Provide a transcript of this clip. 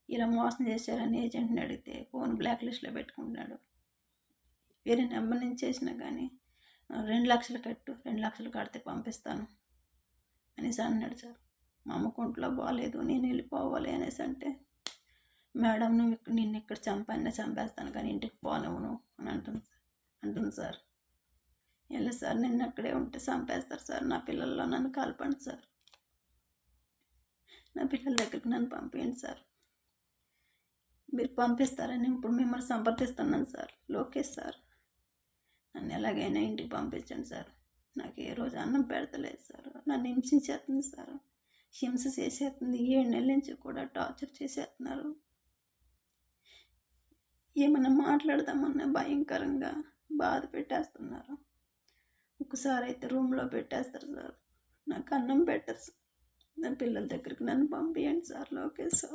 ఇలా మోసం చేశారని ఏజెంట్ని అడిగితే ఫోన్ బ్లాక్ లిస్ట్లో పెట్టుకుంటున్నాడు. వేరే నెంబర్ నుంచి చేసినా కానీ 2 లక్షలు కట్టు, 2 లక్షలు కడితే పంపిస్తాను అనేసి అన్నాడు సార్. మా అమ్మకు ఒంట్లో బాగాలేదు, నేను వెళ్ళిపోవాలి అనేసి అంటే, మేడం నిన్ను ఇక్కడ చంపేస్తాను కానీ ఇంటికి పోనివ్వను అని అంటుంది సార్. వెళ్ళి సార్ నిన్ను అక్కడే ఉంటే చంపేస్తారు సార్, నా పిల్లల్లో నన్ను కలపండి సార్, నా పిల్లల దగ్గరికి నన్ను పంపించండి సార్, మీరు పంపిస్తారని ఇప్పుడు మిమ్మల్ని సంప్రదిస్తున్నాను సార్, లోకేష్ సార్, నన్ను ఎలాగైనా ఇంటికి పంపించండి సార్, నాకు ఏ రోజు అన్నం పెడతలేదు సార్, నన్ను హింసించేస్తుంది సార్, హింస చేసేస్తుంది, 7 నెలల నుంచి కూడా టార్చర్ చేసేస్తున్నారు, ఏమన్నా మాట్లాడదామన్నా భయంకరంగా బాధ పెట్టేస్తున్నారు, ఒకసారి అయితే రూమ్లో పెట్టేస్తారు సార్, నాకు అన్నం పెట్టరు సార్, నా పిల్లల దగ్గరికి నన్ను పంపించండి సార్, లోకేష్ సార్.